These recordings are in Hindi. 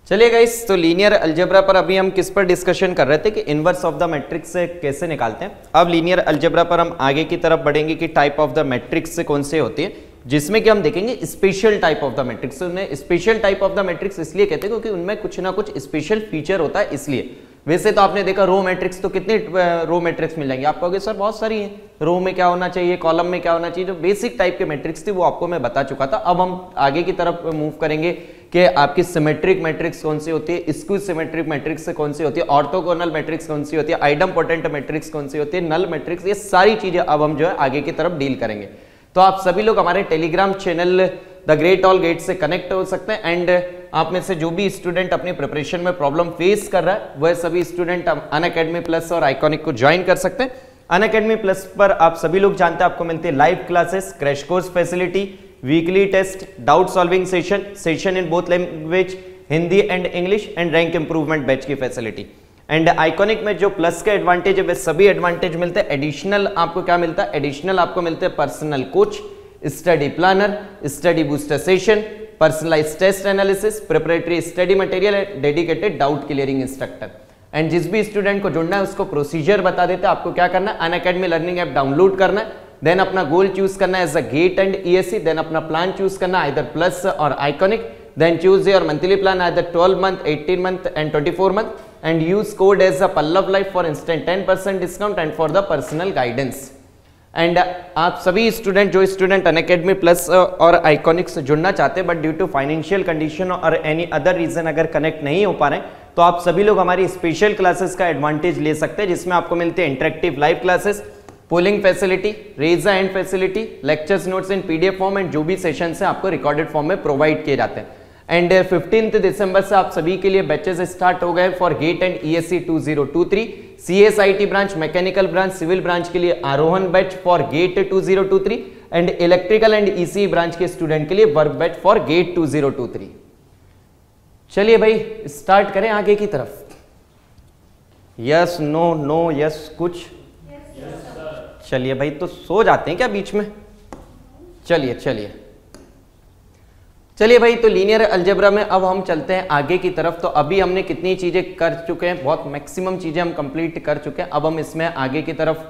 चलिए गाइस, तो लीनियर अलजेब्रा पर अभी हम किस पर डिस्कशन कर रहे थे कि इनवर्स ऑफ द मैट्रिक्स से कैसे निकालते हैं। अब लीनियर अलजेब्रा पर हम आगे की तरफ बढ़ेंगे कि टाइप ऑफ द मैट्रिक्स से कौन से होती है, जिसमें कि हम देखेंगे special type of the matrix. उन्हें special type of the matrix इसलिए कहते हैं क्योंकि उनमें कुछ ना कुछ स्पेशल फीचर होता है, इसलिए। वैसे तो आपने देखा रो मैट्रिक्स, तो कितने रो मैट्रिक्स मिल जाएंगे, आप कहोगे सर बहुत सारी हैं, रो में क्या होना चाहिए, कॉलम में क्या होना चाहिए। जो बेसिक टाइप के मैट्रिक्स थी वो आपको मैं बता चुका था। अब हम आगे की तरफ मूव करेंगे कि आपकी सिमेट्रिक मैट्रिक्स कौन सी होती है, स्क्यू सिमेट्रिक मैट्रिक्स कौन सी होती है, ऑर्थोगोनल मैट्रिक्स कौन सी होती है, आइडमपोटेंट मैट्रिक्स कौन सी होती है, नल मैट्रिक्स, ये सारी चीजें अब हम जो है आगे की तरफ डील करेंगे। तो आप सभी लोग हमारे Telegram channel the great all get से कनेक्ट हो सकते हैं। एंड आप में से जो भी स्टूडेंट अपनी प्रिपरेशन में प्रॉब्लम फेस कर रहा है वह सभी स्टूडेंट अनअकैडमी प्लस और आइकॉनिक को ज्वाइन कर सकते हैं। अनअकैडमी प्लस पर आप सभी लोग जानते हैं आपको मिलती है live classes, crash course facility, weekly test, doubt solving session in both language Hindi and English, and rank improvement batch की फैसिलिटी। एंड आइकॉनिक में जो प्लस के एडवांटेज है वे सभी एडवांटेज मिलते हैं। एडिशनल आपको क्या मिलता है, एडिशनल आपको मिलते हैं personal coach, study planner, study booster session, personalised test analysis, preparatory study material, dedicated doubt clearing instructor. And जिस भी स्टूडेंट को जुड़ना है उसको प्रोसीजर बता देते हैं। आपको क्या करना है, अनअकैडमी लर्निंग ऐप डाउनलोड करना है, देन अपना गोल चूज करना है as a GATE and ESC, then अपना प्लान चूज करना है आइदर प्लस और Iconic, then choose your monthly plan either 12 month, 18 month and 24 month, and use code as a Pallav Life for instant 10% discount and for the personal guidance. And आप सभी स्टूडेंट जो स्टूडेंट अनअकैडमी प्लस और आइकॉनिक से जुड़ना चाहते हैं but due to financial condition और एनी अदर रीजन अगर कनेक्ट नहीं हो पा रहे हैं, तो आप सभी लोग हमारी स्पेशल क्लासेस का एडवांटेज ले सकते हैं, जिसमें आपको मिलते हैं interactive live classes, polling facility, raise and facility, lectures notes in PDF form, and जो भी सेशन है आपको रिकॉर्डेड फॉर्म में प्रोवाइड किए जाते हैं। एंड 15 दिसंबर से आप सभी के लिए बैचेस स्टार्ट हो गए for GATE and ESC 2023, CSIT branch, mechanical branch, civil branch के लिए Arohan batch for GATE 2023, and electrical and ECE branch के स्टूडेंट के लिए वर्क बैच फॉर गेट 2023। चलिए भाई स्टार्ट करें आगे की तरफ। यस, नो, नो, यस, कुछ? चलिए भाई, तो सो जाते हैं क्या बीच में? चलिए भाई, तो लीनियर अलजेब्रा में अब हम चलते हैं आगे की तरफ। तो अभी हमने कितनी चीजें कर चुके हैं, बहुत मैक्सिमम चीजें हम कंप्लीट कर चुके हैं। अब हम इसमें आगे की तरफ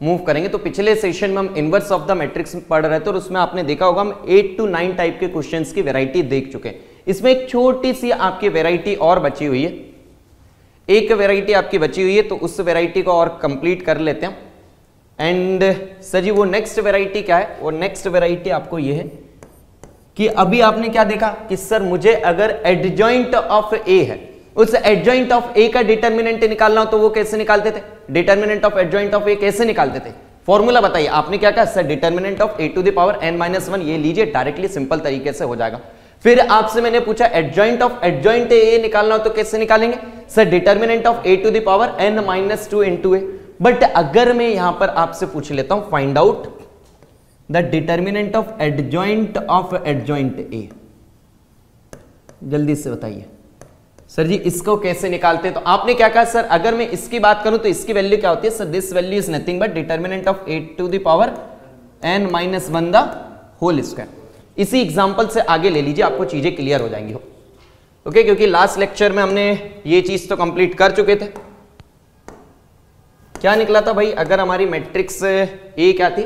मूव करेंगे। तो पिछले सेशन में हम इनवर्स ऑफ द मैट्रिक्स पढ़ रहे थे और उसमें आपने देखा होगा हम 8 to 9 टाइप के क्वेश्चंस की वैरायटी देख चुके हैं। इसमें एक छोटी सी आपकी वैरायटी और बची हुई है, एक वैरायटी आपकी बची हुई है, तो उस वैरायटी को और कंप्लीट कर लेते हैं। एंड सर जी, वो नेक्स्ट वैरायटी क्या है? वो नेक्स्ट वैरायटी आपको ये है कि अभी आपने क्या देखा कि सर मुझे अगर एडजॉइंट ऑफ ए है, उस एडजॉइंट ऑफ ए का डिटर्मिनेंट निकालना हो तो वो कैसे निकालते थे? Determinant of adjoint of A कैसे निकालते थे? फॉर्मूला बताइए। आपने क्या कहा? Sir determinant of A to the power n-1, ये लीजिए, डायरेक्टली सिंपल तरीके से हो जाएगा। फिर आपसे मैंने पूछा एडजॉइंट ऑफ एडजॉइंट ए निकालना हो तो कैसे निकालेंगे? Sir determinant of A to the power n-2 into A. But अगर मैं यहां पर आपसे पूछ लेता हूं find out the determinant of adjoint A, जल्दी से बताइए सर जी इसको कैसे निकालते हैं? तो आपने क्या कहा? सर अगर मैं इसकी बात करूं तो इसकी वैल्यू क्या होती है? Sir this value is nothing but determinant of A to the power n-1 the whole square. इसी एग्जांपल से आगे ले लीजिए, आपको चीजें क्लियर हो जाएंगी। ओके, क्योंकि लास्ट लेक्चर में हमने ये चीज तो कंप्लीट कर चुके थे। क्या निकला था भाई? अगर हमारी मैट्रिक्स ए क्या थी?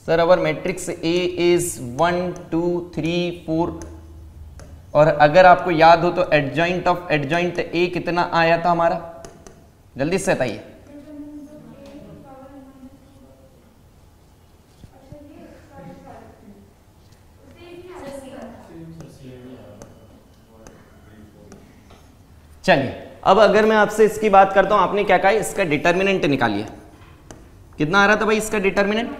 Sir our matrix A is 1 2 3 4, और अगर आपको याद हो तो एडजॉइंट ऑफ एडजॉइंट ए कितना आया था हमारा? जल्दी से बताइए। चलिए, अब अगर मैं आपसे इसकी बात करता हूं, आपने क्या कहा? इसका डिटर्मिनेंट निकालिए। कितना आ रहा था भाई इसका डिटर्मिनेंट?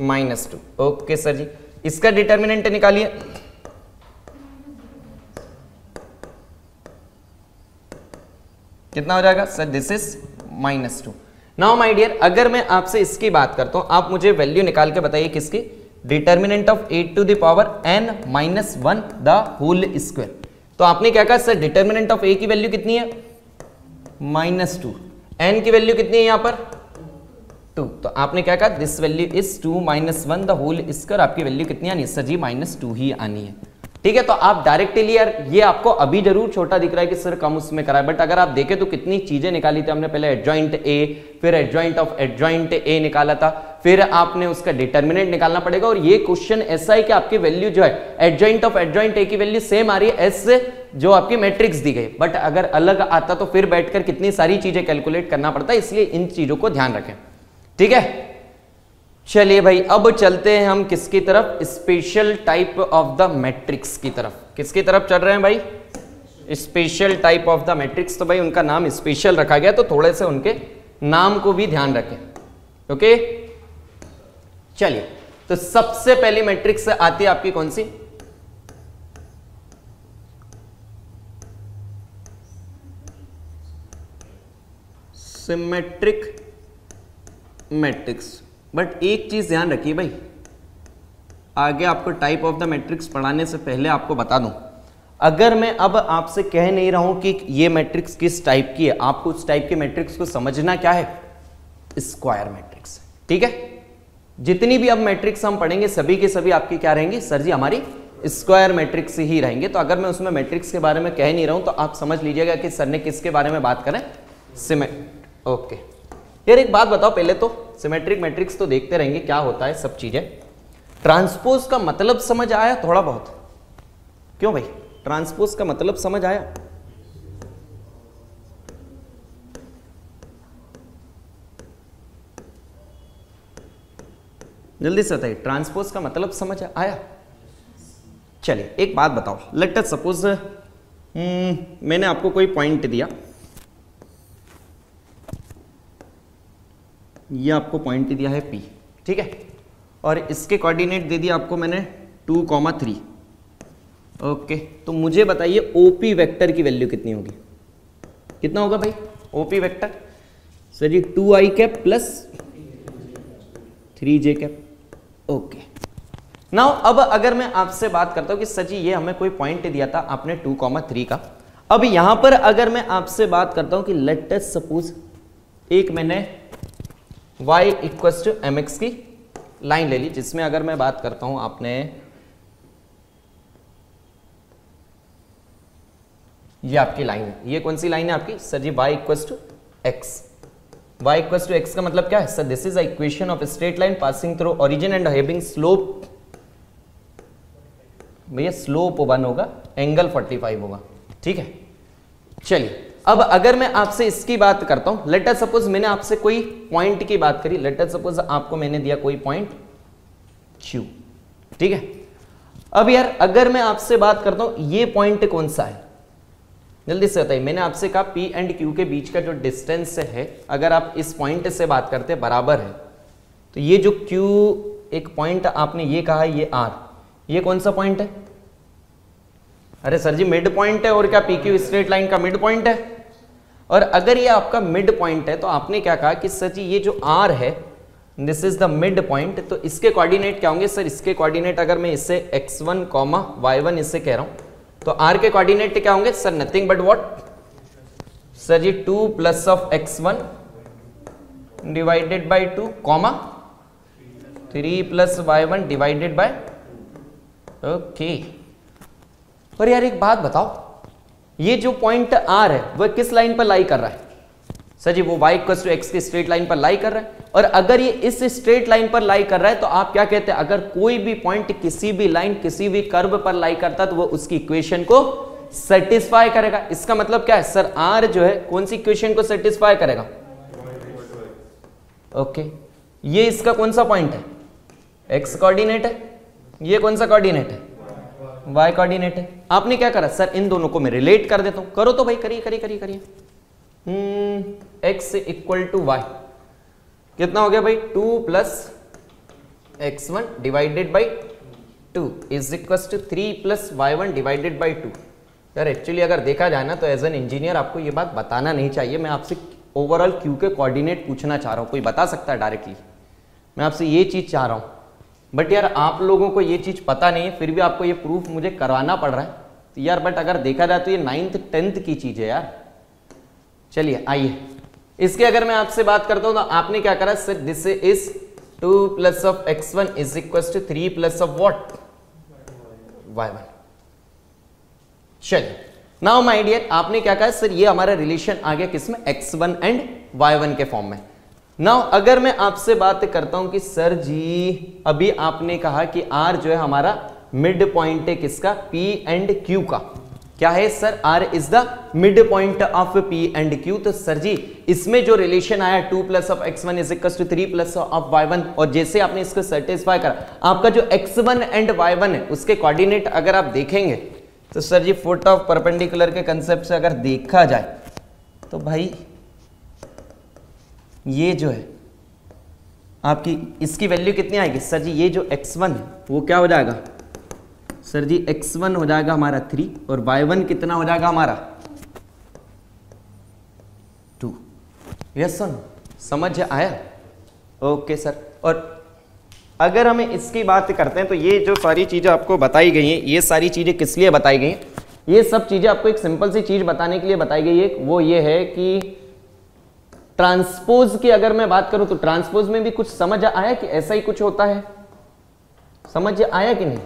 -2। ओके सर जी, इसका डिटर्मिनेंट निकालिए। कितना हो जाएगा? Sir this is -2। Now my dear, अगर मैं आपसे इसकी बात करता हूं, आप मुझे वैल्यू निकाल के बताइए किसकी? Determinant of A to the power n-1 the whole square. तो आपने क्या कहा? सर डिटर्मिनेंट ऑफ ए की वैल्यू कितनी है? -2। एन की वैल्यू कितनी है यहां पर? 2। तो आपने क्या कहा? This value is 2 - 1 the whole square. आपकी वैल्यू कितनी आनी है? सर जी -2 ही आनी है। ठीक है। तो आप डायरेक्टली यार ये आपको अभी जरूर छोटा दिख रहा है कि सर कम उसमें करा है, बट अगर आप देखें तो कितनी चीजें निकाली थी हमने। पहले एडजॉइंट ए, फिर एडजॉइंट ऑफ एडजॉइंट ए निकाला था, फिर आपने उसका डिटर्मिनेंट निकालना पड़ेगा। और ये क्वेश्चन ऐसा है कि आपकी वैल्यू जो है एडजॉइंट ऑफ एडजॉइंट ए की वैल्यू सेम आ रही है एस जो आपकी मैट्रिक्स दी गई, बट अगर अलग आता तो फिर बैठकर कितनी सारी चीजें कैलकुलेट करना पड़ता है, इसलिए इन चीजों को ध्यान रखें। ठीक है, चलिए भाई अब चलते हैं हम किसकी तरफ, special type of the matrix की तरफ। किसकी तरफ चल रहे हैं भाई, special type of the matrix. तो भाई उनका नाम स्पेशल रखा गया तो थोड़े से उनके नाम को भी ध्यान रखें। ओके चलिए, तो सबसे पहली मैट्रिक्स आती है आपकी कौन सी, सिमेट्रिक मैट्रिक्स। बट एक चीज ध्यान रखिए भाई, आगे आपको टाइप ऑफ द मैट्रिक्स पढ़ाने से पहले आपको बता दूं, अगर मैं अब आपसे कह नहीं रहा हूं कि ये मैट्रिक्स किस टाइप की है, आपको उस टाइप की मैट्रिक्स को समझना क्या है, स्क्वायर मैट्रिक्स। ठीक है, जितनी भी अब मैट्रिक्स हम पढ़ेंगे सभी के सभी आपकी क्या रहेंगी सर जी, हमारी स्क्वायर मैट्रिक्स ही रहेंगे। तो अगर मैं उसमें मैट्रिक्स के बारे में कह नहीं रहा हूं तो आप समझ लीजिएगा कि सर ने किसके बारे में बात करें, ओके यार एक बात बताओ पहले, तो सिमेट्रिक मैट्रिक्स तो देखते रहेंगे क्या होता है सब चीजें, ट्रांसपोज का मतलब समझ आया थोड़ा बहुत, क्यों भाई ट्रांसपोज का मतलब समझ आया, जल्दी से बताइए, ट्रांसपोज का मतलब समझ आया। चलिए एक बात बताओ, लेट अस सपोज मैंने आपको कोई पॉइंट दिया, ये आपको पॉइंट दिया है P, ठीक है, और इसके कोऑर्डिनेट दे दिया आपको मैंने 2,3। ओके, तो मुझे बताइए OP वेक्टर की वैल्यू कितनी होगी, कितना होगा भाई OP वेक्टर, सर जी 2i cap plus 3j cap. Okay now अब अगर मैं आपसे बात करता हूं कि सर जी ये हमें कोई पॉइंट दिया था आपने 2,3 का, अब यहां पर अगर मैं आपसे बात करता हूं कि लेट अस सपोज एक मैंने y इक्वल्स टू mx की लाइन ले ली, जिसमें अगर मैं बात करता हूं आपने ये आपकी लाइन है, ये कौन सी लाइन है आपकी sir ji y equals to x। y equals to x का मतलब क्या है sir, this is a equation of straight line passing through origin and having slope, भैया स्लोप 1 होगा, एंगल 45 होगा। ठीक है, चलिए अब अगर मैं आपसे इसकी बात करता हूं, लेट अस सपोज मैंने आपसे कोई पॉइंट की बात करी, लेट अस सपोज आपको मैंने दिया कोई पॉइंट Q, ठीक है। अब यार अगर मैं आपसे बात करता हूं ये पॉइंट कौन सा है, जल्दी से बताइए, मैंने आपसे कहा P एंड Q के बीच का जो डिस्टेंस है, अगर आप इस पॉइंट से बात करते बराबर है, तो ये जो Q एक पॉइंट आपने ये कहा ये R, ये कौन सा पॉइंट है, अरे सर जी मिड पॉइंट है, और क्या PQ स्ट्रेट लाइन का मिड पॉइंट है। और अगर ये आपका मिड पॉइंट है तो आपने क्या कहा कि सर जी ये जो R है this is the mid point, तो इसके कोऑर्डिनेट क्या होंगे सर, इसके कोऑर्डिनेट अगर मैं इससे x1, y1 इससे कह रहा हूं तो R के कोऑर्डिनेट क्या होंगे sir, nothing but what sir ji 2 plus of x1 divided by 2 comma 3 plus y1 divided by, okay. और यार एक बात बताओ, ये जो पॉइंट R है वह किस लाइन पर लाई कर रहा है सर जी, वो y इक्वल्स टू x की स्ट्रेट लाइन पर लाई कर रहा है। और अगर ये इस स्ट्रेट लाइन पर लाई कर रहा है तो आप क्या कहते हैं, अगर कोई भी पॉइंट किसी भी लाइन किसी भी कर्व पर लाई करता है तो वो उसकी इक्वेशन को सेटिस्फाई करेगा। इसका मतलब क्या है सर, R जो है कौन सी इक्वेशन को सेटिस्फाई करेगा, ओके। ये इसका कौन सा पॉइंट है, x कोऑर्डिनेट है, ये कौन सा कोऑर्डिनेट है, y कोऑर्डिनेट है। आपने क्या करा सर, इन दोनों को मैं रिलेट कर देता हूं, करो तो भाई, करिए करिए करिए करिए। x इक्वल टू y कितना हो गया भाई, 2 plus x1 divided by 2 is equal to 3 plus y1 divided by 2। यार एक्चुअली अगर देखा जाए ना तो एज एन इंजीनियर आपको ये बात बताना नहीं चाहिए, मैं आपसे ओवरऑल Q के कोऑर्डिनेट पूछना चाह रहा हूं, कोई बता सकता है डायरेक्टली, मैं आपसे ये चीज चाह रहा हूं, बट यार आप लोगों को ये चीज पता नहीं है, फिर भी आपको ये प्रूफ मुझे करवाना पड़ रहा है तो यार, बट अगर देखा जाए तो ये 9th 10th की चीज है यार। चलिए आइए, इसके अगर मैं आपसे बात करता हूं तो आपने क्या करा sir, this is 2 plus of x1 is equal to 3 plus of what y1। चलिए नाउ माय डियर, आपने क्या कहा सर, ये हमारा रिलेशन आ गया किसमें, x1 एंड y1 के फॉर्म में। नाउ अगर मैं आपसे बात करता हूं कि सर जी अभी आपने कहा कि r जो है हमारा मिड पॉइंट है किसका, p एंड q का, क्या है sir, r is the mid point of p and q। तो सर जी इसमें जो रिलेशन आया 2 plus of x1 is equal to 3 plus of y1, और जैसे आपने इसको सेटिस्फाई करा, आपका जो x1 एंड y1 है उसके कोऑर्डिनेट अगर आप देखेंगे तो sir ji foot of perpendicular के कंसेप्ट से अगर देखा जाए तो भाई ये जो है आपकी इसकी वैल्यू कितनी आएगी सर जी, ये जो x1 है वो क्या हो जाएगा सर जी, x1 हो जाएगा हमारा 3 और y1 कितना हो जाएगा हमारा 2। यस सर, समझ आया? Okay sir. और अगर हमें इसकी बात करते हैं तो ये जो सारी चीजें आपको बताई गई हैं, ये सारी चीजें किस लिए बताई गई हैं, ये सब चीजें आपको एक सिंपल सी चीज बताने के लिए बताई गई है, वो ये है कि ट्रांसपोज की अगर मैं बात करूं तो ट्रांसपोज में भी कुछ समझ आया कि ऐसा ही कुछ होता है, समझ आया कि नहीं?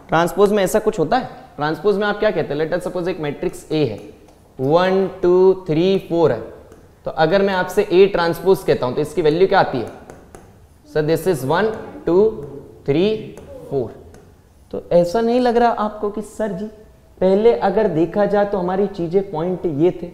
ट्रांसपोज में ऐसा कुछ होता है। ट्रांसपोज में आप क्या कहते हैं, लेट अस सपोज एक मैट्रिक्स A है, 1 2 3 4 है, तो अगर मैं आपसे A ट्रांसपोज कहता हूं तो इसकी वैल्यू क्या आती है सर, दिस इज 1 2 3 4। तो ऐसा नहीं लग रहा आपको कि सर जी पहले अगर देखा जाए तो हमारी चीजें पॉइंट ये थे,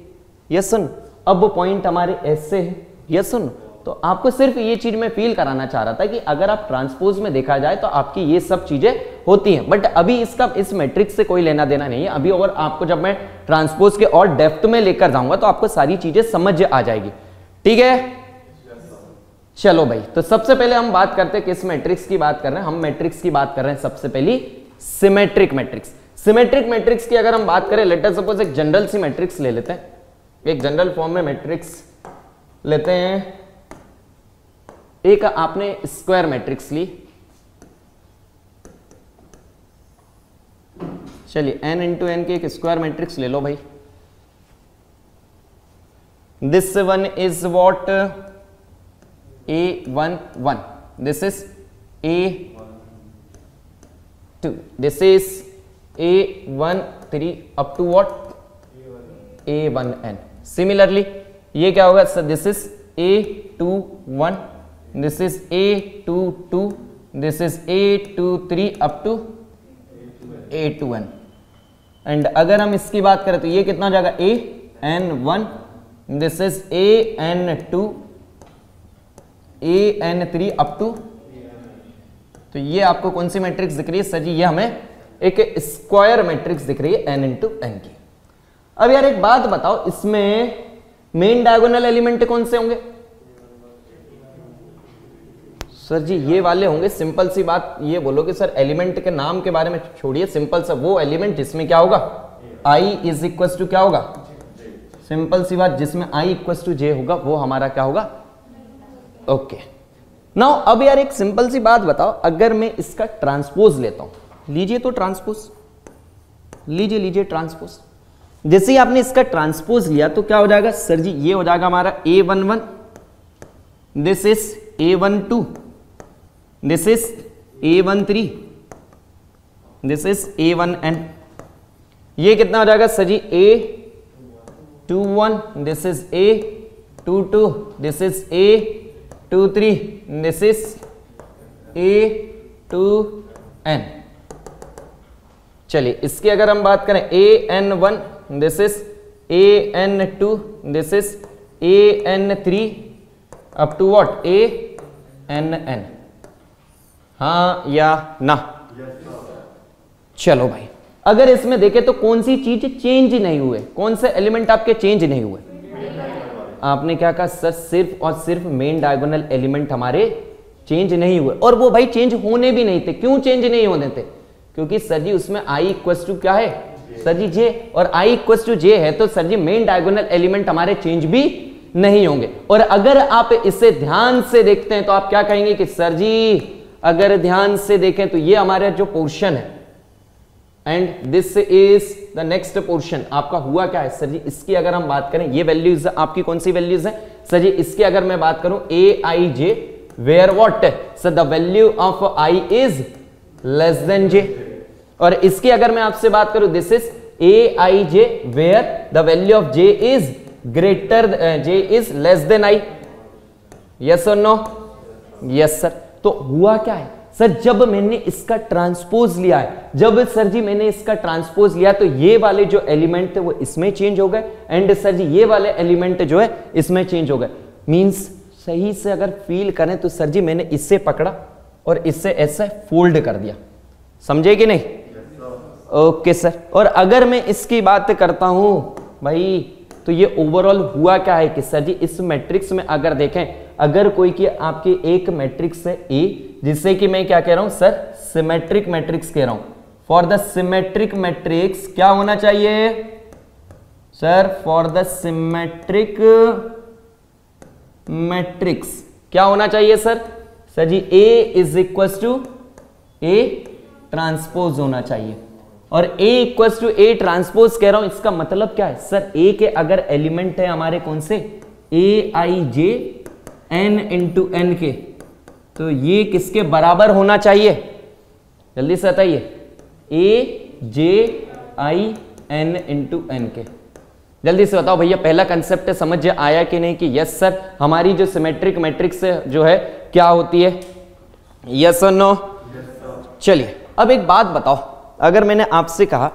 यस सुन, अब पॉइंट हमारे ऐसे है, यस सुन। तो आपको सिर्फ ये चीज मैं फील कराना चाह रहा था कि अगर आप ट्रांसपोज में देखा जाए तो आपकी ये सब चीजें होती हैं, बट अभी इसका इस मैट्रिक्स से कोई लेना देना नहीं है अभी, और आपको जब मैं ट्रांसपोज के और डेप्थ में लेकर जाऊंगा तो आपको सारी चीजें समझ आ जाएगी, ठीक है? चलो भाई, तो सबसे पहले हम बात करते हैं किस मैट्रिक्स की बात कर रहे हैं, हम मैट्रिक्स की बात कर रहे हैं सबसे पहली सिमेट्रिक मैट्रिक्स। सिमेट्रिक मैट्रिक्स की अगर हम बात करें, लेट अस सपोज एक जनरल सी मैट्रिक्स ले लेते हैं, एक जनरल फॉर्म में मैट्रिक्स लेते हैं, एक आपने स्क्वायर मैट्रिक्स ली, चलिए n इंटू एन की एक स्क्वायर मैट्रिक्स ले लो भाई। This one is what A1 1, this is A2, this is A1 3 up to what A1n। Similarly ये क्या होगा sir, this is A2 1, this is A2 2, this is A2 3 up to A2n। And अगर हम इसकी बात करें तो ये कितना हो जाएगा AN1, this is AN2 AN3 up to, तो ये आपको कौन सी मैट्रिक्स दिख रही है सर जी, ये हमें एक स्क्वायर मैट्रिक्स दिख रही है n इंटू एन की। अब यार एक बात बताओ, इसमें मेन डायगोनल एलिमेंट कौन से होंगे सर जी? ये वाले होंगे। सिंपल सी बात ये बोलो कि सर एलिमेंट के नाम के बारे में छोड़िए, सिंपल सा वो एलिमेंट जिसमें क्या होगा i इज इक्वल टू क्या होगा, सिंपल सी बात, जिसमें i इक्वल टू j होगा वो हमारा क्या होगा, ओके। नाउ अब यार एक सिंपल सी बात बताओ, अगर मैं इसका ट्रांसपोज लेता हूं, लीजिए तो ट्रांसपोज लीजिए ट्रांसपोज। जैसे ही आपने इसका ट्रांसपोज लिया तो क्या हो जाएगा सर जी, ये हो जाएगा हमारा A11, this is A12, this is A13, this is A1n। ये कितना हो जाएगा sir ji, A21, this is A22, this is A23, this is A2n। चलिए इसकी अगर हम बात करें AN1, this is AN2, this is AN3 up to what ANN। हाँ या ना? चलो भाई, अगर इसमें देखें तो कौन सी चीज चेंज नहीं हुए, कौन से एलिमेंट आपके चेंज नहीं हुए? आपने क्या कहा सर, सिर्फ और सिर्फ मेन डायगोनल एलिमेंट हमारे चेंज नहीं हुए, और वो भाई चेंज होने भी नहीं थे। क्यों चेंज नहीं होने थे? क्योंकि सर जी उसमें i इक्वल टू क्या है सर जी j, और i इक्वल टू j है तो सर जी मेन डायगोनल एलिमेंट हमारे चेंज भी नहीं होंगे। और अगर आप इसे ध्यान से देखते हैं तो आप क्या कहेंगे कि सर जी अगर ध्यान से देखें तो ये हमारा जो पोर्शन है and this is the next portion, आपका हुआ क्या है सर जी, इसकी अगर हम बात करें, ये वैल्यूज आपकी कौन सी वैल्यूज है सर जी, इसकी अगर मैं बात करूं aij, where what sir the value of i is less than j। और इसकी अगर मैं आपसे बात करूं, this is A I J where the value of J is greater, J is less than I, yes और नो, यस सर। तो हुआ क्या है सर, जब मैंने इसका ट्रांसपोज लिया है, जब सर जी मैंने इसका ट्रांसपोज लिया तो ये वाले जो एलिमेंट थे वो इसमें चेंज हो गए, एंड सर जी ये वाले एलिमेंट जो है इसमें चेंज हो गए। मींस सही से अगर फील करें तो सर जी मैंने इससे पकड़ा और इससे ऐसे फोल्ड कर दिया, समझे कि नहीं? Okay sir. और अगर मैं इसकी बात करता हूं भाई तो ये ओवरऑल हुआ क्या है कि सर जी इस मैट्रिक्स में अगर देखें, अगर कोई की आपकी एक मैट्रिक्स है ए, जिससे कि मैं क्या कह रहा हूं सर, सिमेट्रिक मैट्रिक्स कह रहा हूं। फॉर द सिमेट्रिक मैट्रिक्स क्या होना चाहिए sir, for the symmetric matrix क्या होना चाहिए sir, sir ji A is equal to A transpose होना चाहिए। और A equal to A transpose कह रहा हूं, इसका मतलब क्या है सर, A के अगर एलिमेंट है हमारे कौन से, A I J N into N के, तो ये किसके बराबर होना चाहिए, जल्दी से बताइए, A J I N into N के। जल्दी से बताओ भैया, पहला कंसेप्ट समझ आया कि नहीं कि यस सर हमारी जो सिमेट्रिक मैट्रिक्स जो है क्या होती है, यस और नो? चलिए अब एक बात बताओ, अगर मैंने आपसे कहा,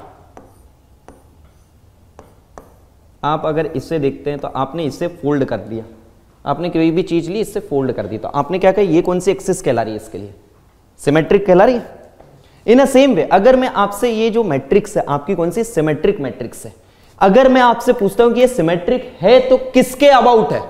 आप अगर इससे देखते हैं तो आपने इससे फोल्ड कर दिया, आपने कोई भी चीज ली इससे फोल्ड कर दी, तो आपने क्या कहा, ये कौन सी एक्सिस कहला रही है, इसके लिए सिमेट्रिक कहला रही है। इन अ सेम वे अगर मैं आपसे ये जो मैट्रिक्स है आपकी कौन सी सिमेट्रिक मैट्रिक्स है, अगर मैं आपसे पूछता हूं कि ये सिमेट्रिक है तो किसके अबाउट है,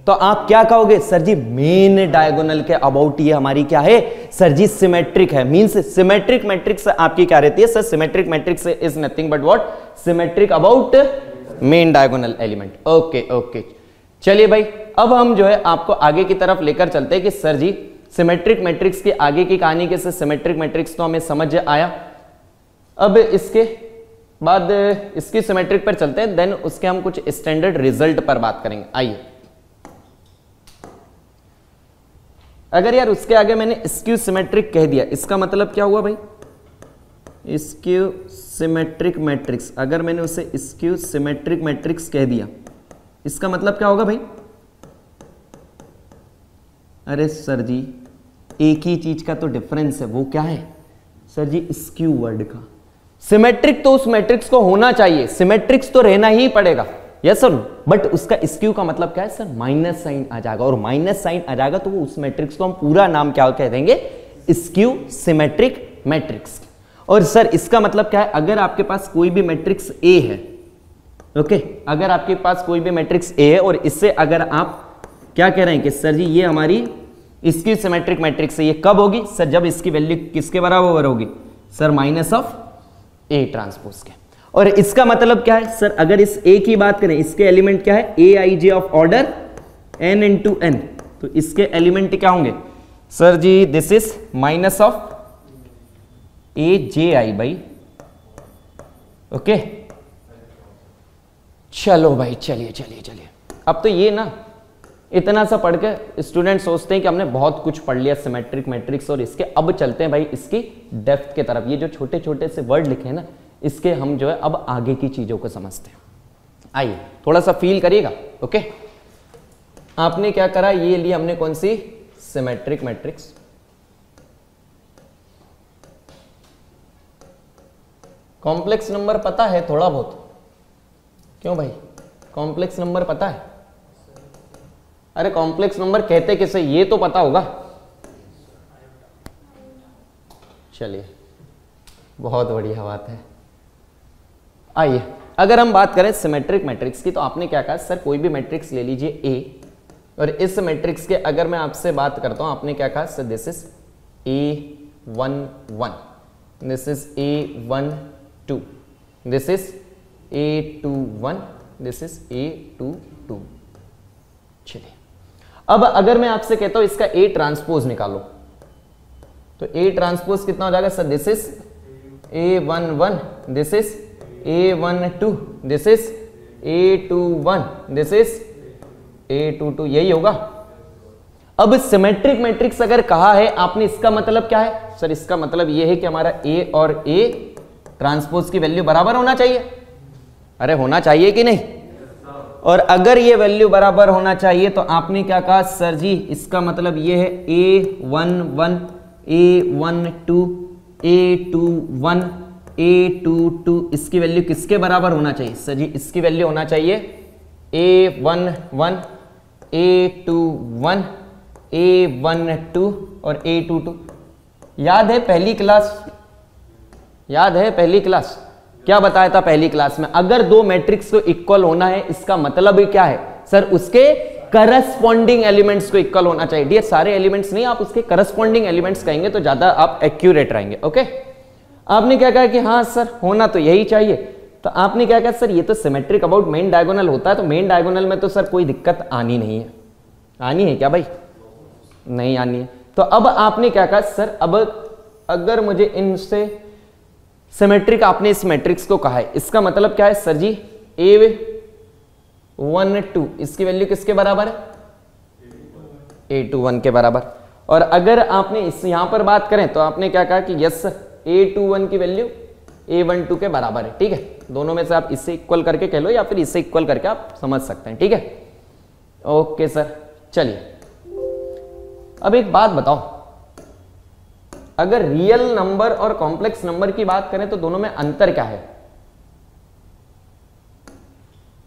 तो आप क्या कहोगे, सर जी मेन डायगोनल के अबाउट ये हमारी क्या है, सर जी सिमेट्रिक है। मींस सिमेट्रिक मैट्रिक्स आपकी क्या रहती है sir, symmetric matrix is nothing but what, symmetric about main diagonal element. Okay okay, चलिए भाई अब हम जो है आपको आगे की तरफ लेकर चलते हैं कि सर जी सिमेट्रिक मैट्रिक्स की आगे की कहानी के, सिमेट्रिक मैट्रिक्स तो हमें समझ आया। अब इसके बाद इसकी सिमेट्रिक पर चलते हैं, देन उसके हम कुछ स्टैंडर्ड रिजल्ट पर बात करेंगे। आइए, अगर यार उसके आगे मैंने स्क्यू सिमेट्रिक कह दिया, इसका मतलब क्या हुआ भाई, स्क्यू सिमेट्रिक मैट्रिक्स, अगर मैंने उसे स्क्यू सिमेट्रिक मैट्रिक्स कह दिया, इसका मतलब क्या होगा भाई, अरे सर जी एक ही चीज का तो डिफरेंस है, वो क्या है सर जी, स्क्यू वर्ड का। सिमेट्रिक तो उस मैट्रिक्स को होना चाहिए, सिमेट्रिक्स तो रहना ही पड़ेगा, यस सर, बट उसका स्क्यू का मतलब क्या है सर, माइनस साइन आ जाएगा, और माइनस साइन आ जाएगा तो वो उस मैट्रिक्स को हम पूरा नाम क्या कह देंगे, स्क्यू सिमेट्रिक मैट्रिक्स। और सर इसका मतलब क्या है, अगर आपके पास कोई भी मैट्रिक्स ए है, ओके, अगर आपके पास कोई भी मैट्रिक्स ए है और इससे अगर आप क्या कह रहे हैं कि सर जी ये हमारी स्क्यू सिमेट्रिक मैट्रिक्स है, ये कब होगी सर, जब इसकी वैल्यू किसके बराबर होगी sir, minus of A transpose के। और इसका मतलब क्या है सर, अगर इस ए की बात करें, इसके एलिमेंट क्या है, A I J of order N into N, तो इसके एलिमेंट क्या होंगे sir ji, this is minus of A J I by, okay. चलो भाई, चलिए चलिए चलिए, अब तो ये ना इतना सा पढ़ के स्टूडेंट सोचते हैं कि हमने बहुत कुछ पढ़ लिया सिमेट्रिक मैट्रिक्स और इसके, अब चलते हैं भाई इसकी डेप्थ के तरफ। ये जो छोटे छोटे से वर्ड लिखे हैं ना, इसके हम जो है अब आगे की चीजों को समझते हैं। आइए थोड़ा सा फील करिएगा, ओके। आपने क्या करा, ये ली हमने कौन सी, सिमेट्रिक मैट्रिक्स। कॉम्प्लेक्स नंबर पता है थोड़ा बहुत, क्यों भाई, कॉम्प्लेक्स नंबर पता है, अरे कॉम्प्लेक्स नंबर कहते किसे, ये तो पता होगा। चलिए बहुत बढ़िया बात है। आइए अगर हम बात करें सिमेट्रिक मैट्रिक्स की, तो आपने क्या कहा सर, कोई भी मैट्रिक्स ले लीजिए ए, और इस मैट्रिक्स के अगर मैं आपसे बात करता हूं, आपने क्या कहा sir, this is A11, this is A12, this is A21, this is A22। चलिए अब अगर मैं आपसे कहता हूं इसका ए ट्रांसपोज निकालो, तो ए ट्रांसपोज कितना हो जाएगा sir, this is A11, this is A12, this is A21, this is A22, यही होगा। अब सिमेट्रिक मैट्रिक्स अगर कहा है आपने, इसका मतलब क्या है सर, इसका मतलब यह है कि हमारा ए और ए ट्रांसपोज की वैल्यू बराबर होना चाहिए, अरे होना चाहिए कि नहीं। और अगर ये वैल्यू बराबर होना चाहिए तो आपने क्या कहा सर जी, इसका मतलब ये है A11 A12 A21 A22 इसकी वैल्यू किसके बराबर होना चाहिए सर जी, इसकी वैल्यू होना चाहिए A11 A21 A12 और A22। याद है पहली क्लास, याद है पहली क्लास क्या बताया था पहली क्लास में, अगर दो मैट्रिक्स को इक्वल होना है इसका मतलब क्या है सर, उसके करस्पॉन्डिंग एलिमेंट्स को इक्वल होना चाहिए। डियर सारे एलिमेंट्स नहीं, आप उसके करस्पॉन्डिंग एलिमेंट्स कहेंगे तो ज्यादा आप एक्यूरेट रहेंगे। ओके, आपने क्या कहा कि हाँ सर होना तो यही चाहिए, तो आपने क्या कहा सर ये तो सिमेट्रिक अबाउट मेन डायगोनल होता है, तो मेन डायगोनल में तो सर कोई दिक्कत आनी नहीं है। आनी है क्या भाई, नहीं आनी है। तो अब आपने क्या कहा सर, अब अगर मुझे इनसे सिमेट्रिक आपने इस मैट्रिक्स को कहा है, इसका मतलब क्या है सर जी, A12 इसकी वैल्यू किसके बराबर है, A21 के बराबर। और अगर आपने इस यहां पर बात करें तो आपने क्या कहा कि यस सर A21 की वैल्यू A12 के बराबर है। ठीक है, दोनों में से आप इससे इक्वल करके कह लो या फिर इससे इक्वल करके आप समझ सकते हैं। ठीक है, ओके सर। चलिए अब एक बात बताओ, अगर रियल नंबर और कॉम्प्लेक्स नंबर की बात करें तो दोनों में अंतर क्या है।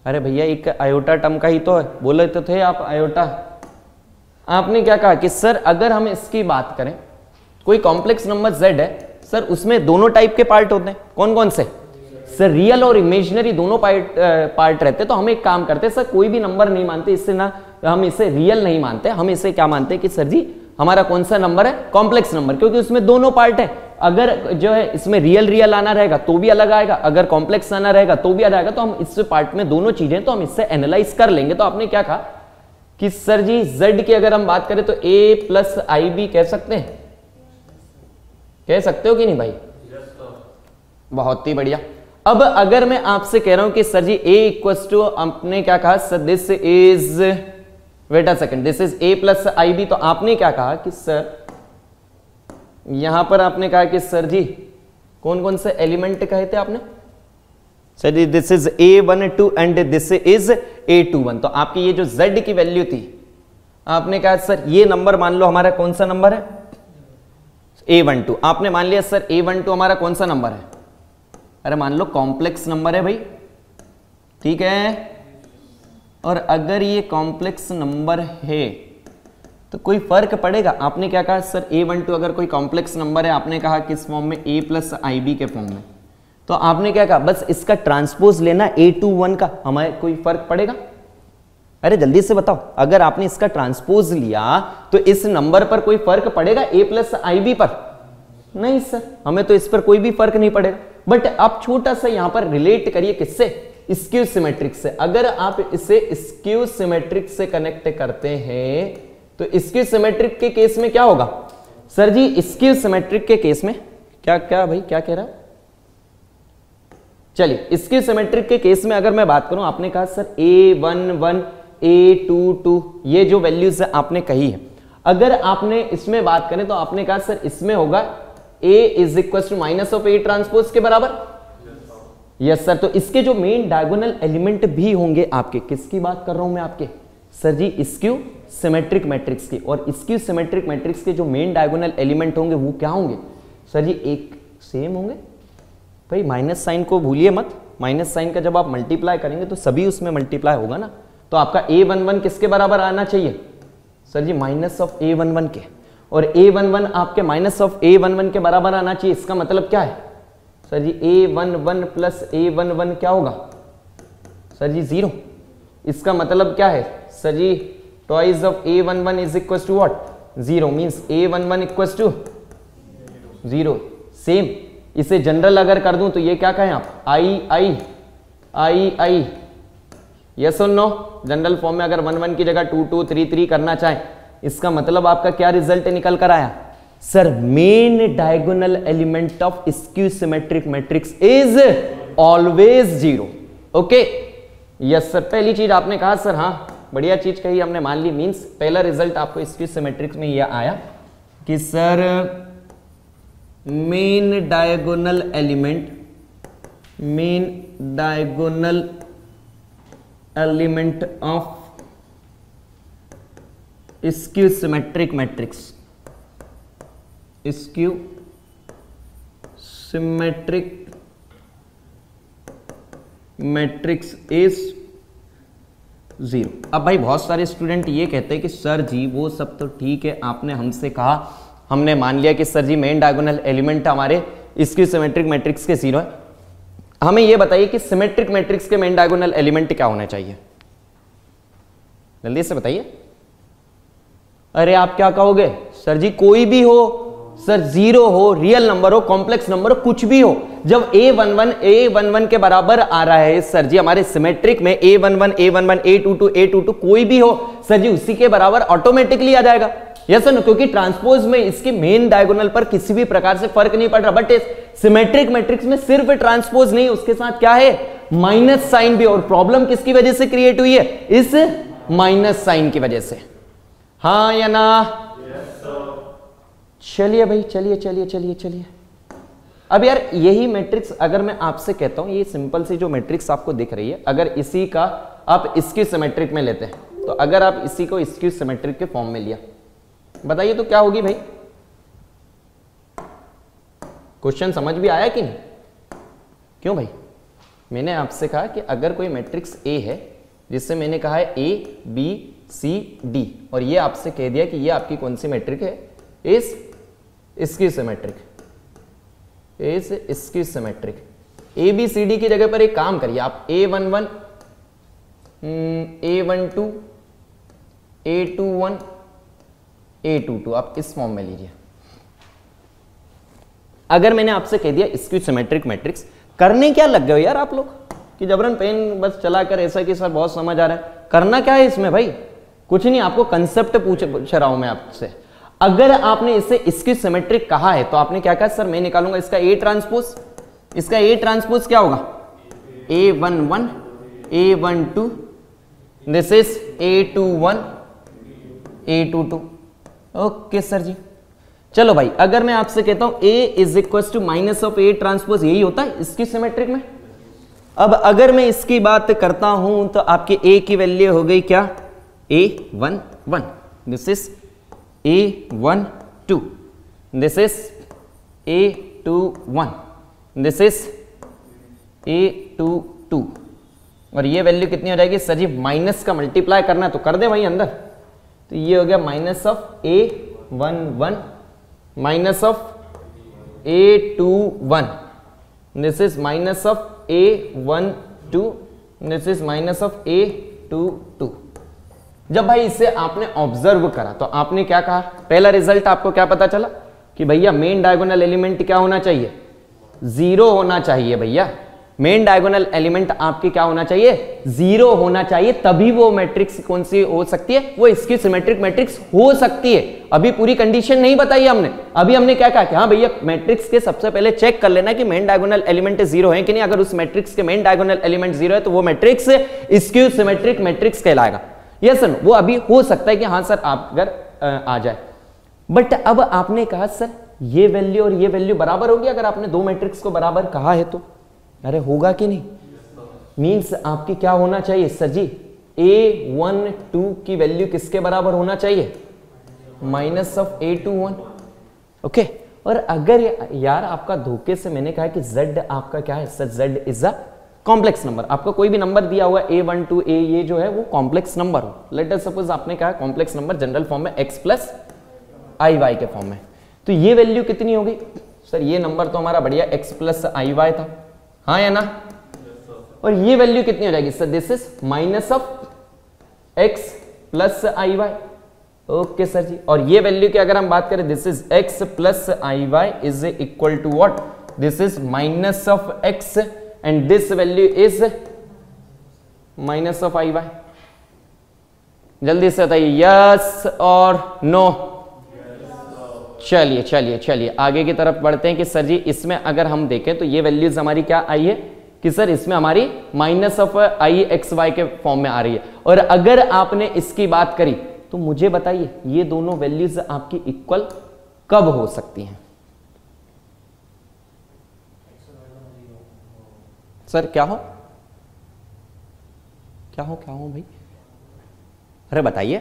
अरे भैया एक आयोटा टर्म का ही तो है, बोले तो थे आप आयोटा। आपने क्या कहा कि सर अगर हम इसकी बात करें, कोई कॉम्प्लेक्स नंबर z है सर, उसमें दोनों टाइप के पार्ट होते हैं, कौन कौन से सर, रियल और इमेजिनरी दोनों पार्ट रहते हैं। तो हम एक काम करते हैं सर, कोई भी नंबर नहीं मानते इससे, ना हम इसे रियल नहीं मानते, हम इसे क्या मानते हैं कि सर जी हमारा कौन सा नंबर है, कॉम्प्लेक्स नंबर, क्योंकि उसमें दोनों पार्ट है। अगर जो है इसमें रियल रियल आना रहेगा तो भी अलग आएगा, अगर कॉम्प्लेक्स आना रहेगा तो भी अलग आएगा। तो हम इस पार्ट में दोनों चीजें तो हम इससे एनालाइज कर लेंगे। तो आपने क्या कहा कि सर जी z की अगर हम बात करें तो a प्लस IB कह सकते हैं, कह सकते हो कि नहीं भाई, बहुत ही बढ़िया। अब अगर मैं आपसे कह रहा हूं कि sir ji a equals to, आपने क्या कहा sir this is, wait a second, this is a plus IB, तो आपने क्या कहा कि सर यहां पर आपने कहा कि सर जी कौन कौन से एलिमेंट कहे थे आपने sir ji, this is A12 and this is A21। तो आपकी ये जो z की वैल्यू थी, आपने कहा सर ये नंबर मान लो हमारा कौन सा नंबर है, A12। आपने मान लिया सर A12 हमारा कौन सा नंबर है, अरे मान लो कॉम्प्लेक्स नंबर है भाई, ठीक है। और अगर ये कॉम्प्लेक्स नंबर है तो कोई फर्क पड़ेगा। आपने क्या कहा सर A12 अगर कोई कॉम्प्लेक्स नंबर है, आपने कहा किस फॉर्म में, A प्लस IB के फॉर्म में, तो आपने क्या कहा बस इसका ट्रांसपोज लेना A21 का, हमें कोई फर्क पड़ेगा। अरे जल्दी से बताओ, अगर आपने इसका ट्रांसपोज लिया तो इस नंबर पर कोई फर्क पड़ेगा A प्लस IB पर, नहीं सर, हमें तो इस पर कोई भी फर्क नहीं पड़ेगा। बट आप छोटा सा यहां पर रिलेट करिए किससे, स्क्यू सिमेट्रिक से। अगर आप इसे स्क्यू सिमेट्रिक से कनेक्ट करते हैं तो स्क्यू सिमेट्रिक के केस में क्या होगा सर जी, स्क्यू सिमेट्रिक के केस में क्या क्या भाई क्या कह रहा है, चलिए स्क्यू सिमेट्रिक के केस में अगर मैं बात करूं, आपने कहा सर A11 A22 ये जो वैल्यूज आपने कही है, अगर आपने इसमें बात करें तो आपने कहा सर इसमें होगा A is equal to minus of A transpose के बराबर, यस सर। तो इसके जो मेन डायगोनल एलिमेंट भी होंगे आपके, किसकी बात कर रहा हूं मैं आपके सर जी, स्क्यू सिमेट्रिक मैट्रिक्स की। और स्क्यू सिमेट्रिक मैट्रिक्स के जो मेन डायगोनल एलिमेंट होंगे वो क्या होंगे सर जी, एक सेम होंगे भाई, माइनस साइन को भूलिए मत, माइनस साइन का जब आप मल्टीप्लाई करेंगे तो सभी उसमें मल्टीप्लाई होगा ना। तो आपका A11 किसके बराबर आना चाहिए sir ji, minus of A11 के, और A11 आपके माइनस ऑफ A11 के बराबर आना चाहिए। इसका मतलब क्या है सर जी, A11 प्लस A11 क्या होगा सर जी, 0। इसका मतलब क्या है sir ji, twice of A11 is equal to what, 0, means A11 equal to 0। Same इसे जनरल अगर कर दूं तो ये क्या कहें आप, I यस और नो। जनरल फॉर्म में अगर 1 1 की जगह 2 2 3 3 करना चाहें, इसका मतलब आपका क्या रिजल्ट निकल कर आया sir, main diagonal element of skew symmetric matrix is always 0। Okay yes sir, पहली चीज आपने कहा सर, हाँ बढ़िया चीज कही हमने, मान ली। मींस पहला रिजल्ट आपको स्क्यू सिमेट्रिक्स में यह आया कि sir main diagonal element main diagonal element of skew symmetric matrix, skew symmetric matrix is 0। अब भाई बहुत सारे स्टूडेंट ये कहते हैं कि सर जी वो सब तो ठीक है, आपने हमसे कहा, हमने मान लिया कि सर जी मेन डायगोनल एलिमेंट हमारे स्क्यू सिमेट्रिक मैट्रिक्स के 0 है, हमें ये बताइए कि सिमेट्रिक मैट्रिक्स के मेन डायगोनल एलिमेंट क्या होना चाहिए, जल्दी से बताइए। अरे आप क्या कहोगे, सर जी कोई भी हो, सर 0 हो, रियल नंबर हो, कॉम्प्लेक्स नंबर हो, कुछ भी हो, जब a11 के बराबर आ रहा है सर जी हमारे सिमेट्रिक में, a11 a22 कोई भी हो सर जी उसी के बराबर ऑटोमेटिकली आ जाएगा, यस सर, क्योंकि ट्रांसपोज में इसकी मेन डायगोनल पर किसी भी प्रकार से फर्क नहीं पड़ रहा। बट सिमेट्रिक मैट्रिक्स में सिर्फ ट्रांसपोज नहीं, उसके साथ क्या है, माइनस साइन भी, और प्रॉब्लम किसकी वजह से क्रिएट हुई है, इस माइनस साइन की वजह से, हाँ या ना। चलिए भाई, चलिए। अब यार यही मैट्रिक्स अगर मैं आपसे कहता हूं, ये सिंपल सी जो मैट्रिक्स आपको दिख रही है, अगर इसी का आप स्क्यू सिमेट्रिक में लेते हैं, तो अगर आप इसी को स्क्यू सिमेट्रिक के फॉर्म में लिया, बताइए तो क्या होगी भाई। क्वेश्चन समझ भी आया कि नहीं? क्यों भाई, मैंने आपसे कहा कि अगर कोई मैट्रिक्स ए है, जिससे मैंने कहा है ए बी सी डी, और ये आपसे कह दिया कि ये आपकी कौन सी मैट्रिक है, is skew symmetric, is skew symmetric. A B C D की जगह पर एक काम करिए आप, a11 a12 a21 a22 आप इस फॉर्म में लीजिए। अगर मैंने आपसे कह दिया स्क्यू सिमेट्रिक मैट्रिक्स, करने क्या लग गए हो यार आप लोग कि जबरन पेन बस चलाकर ऐसा कि सर बहुत समझ आ रहा है, करना क्या है इसमें भाई, कुछ नहीं, आपको कंसेप्ट पूछ रहा हूं मैं आपसे। अगर आपने इसे स्क्यू सिमेट्रिक कहा है तो आपने क्या कहा, सर मैं निकालूंगा इसका ए ट्रांसपोज, इसका ए ट्रांसपोज क्या होगा, a11 a12, this is a21 a22। Okay sir ji, चलो भाई, अगर मैं आपसे कहता हूं a is equal to minus of A transpose, यही होता है स्क्यू सिमेट्रिक में। अब अगर मैं इसकी बात करता हूं तो आपकी a की वैल्यू हो गई क्या, a11, this is a12, this is a21, this is a22, और ये वैल्यू कितनी हो जाएगी सर जी, माइनस का मल्टीप्लाई करना है तो कर दे वहीं अंदर, तो ये हो गया minus of a11 minus of a21, this is minus of a12, this is minus of a22। जब भाई इसे आपने ऑब्जर्व करा तो आपने क्या कहा, पहला रिजल्ट आपको क्या पता चला कि भैया मेन डायगोनल एलिमेंट क्या होना चाहिए, 0 होना चाहिए। भैया मेन डायगोनल एलिमेंट आपके क्या होना चाहिए, 0 होना चाहिए, तभी वो मैट्रिक्स कौन सी हो सकती है, वो स्क्यू सिमेट्रिक मैट्रिक्स हो सकती है। अभी पूरी कंडीशन नहीं बताई हमने, अभी हमने क्या कहा कि हाँ भैया मैट्रिक्स के सबसे पहले चेक कर लेना कि मेन डायगोनल एलिमेंट 0 है कि नहीं, अगर उस मैट्रिक्स के मेन डायगोनल एलिमेंट 0 है तो वो मैट्रिक्स स्क्यू सिमेट्रिक मैट्रिक्स कहलाएगा। यस सर, वो अभी हो सकता है कि हाँ सर आप अगर आ जाए, बट अब आपने कहा सर ये वैल्यू और ये वैल्यू बराबर होगी, अगर आपने दो मैट्रिक्स को बराबर कहा है तो अरे होगा कि नहीं, मींस आपकी क्या होना चाहिए सर जी, a12 की वैल्यू किसके बराबर होना चाहिए, माइनस ऑफ a21। ओके, और अगर यार आपका धोखे से मैंने कहा कि z आपका क्या है sir, z is a complex number, आपका कोई भी नंबर दिया हुआ a12 a, ये जो है वो कॉम्प्लेक्स नंबर हो, लेट अस सपोज आपने कहा कॉम्प्लेक्स नंबर जनरल फॉर्म में x प्लस आई वाई के फॉर्म में, तो ये वैल्यू कितनी होगी सर, ये नंबर तो हमारा बढ़िया x प्लस आई वाई था, हाँ या ना, और ये वैल्यू कितनी हो जाएगी sir, this is minus of x plus I Y. Okay sir ji, और ये वैल्यू की अगर हम बात करें, this is x plus I Y is equal to what, this is minus of x and this value is minus of I Y. जल्दी से बताइए यस और नो। चलिए चलिए चलिए आगे की तरफ बढ़ते हैं कि सर जी इसमें अगर हम देखें तो ये वैल्यूज हमारी क्या आई है कि सर इसमें हमारी minus of I X Y के फॉर्म में आ रही है, और अगर आपने इसकी बात करी तो मुझे बताइए ये दोनों वैल्यूज आपकी इक्वल कब हो सकती हैं। सर क्या हो भाई, अरे बताइए।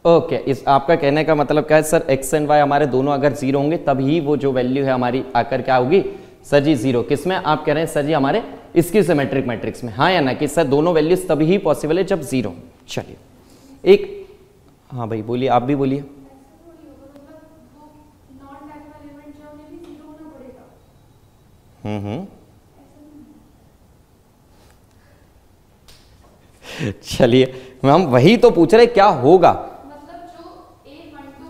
ओके, इस आपका कहने का मतलब क्या है सर, एक्स एंड वाई हमारे दोनों अगर जीरो होंगे तभी वो जो वैल्यू है हमारी आकर क्या होगी सर जी जीरो। किसमें आप कह रहे हैं सर जी, हमारे इसकी सिमेट्रिक मैट्रिक्स में, हाँ या ना कि सर दोनों वैल्यूज तभी ही पॉसिबल है जब जीरो। चलिए एक, हाँ भाई बोलिए, आप भी बोलिए। चलिए मैम वही तो पूछ रहे क्या होगा,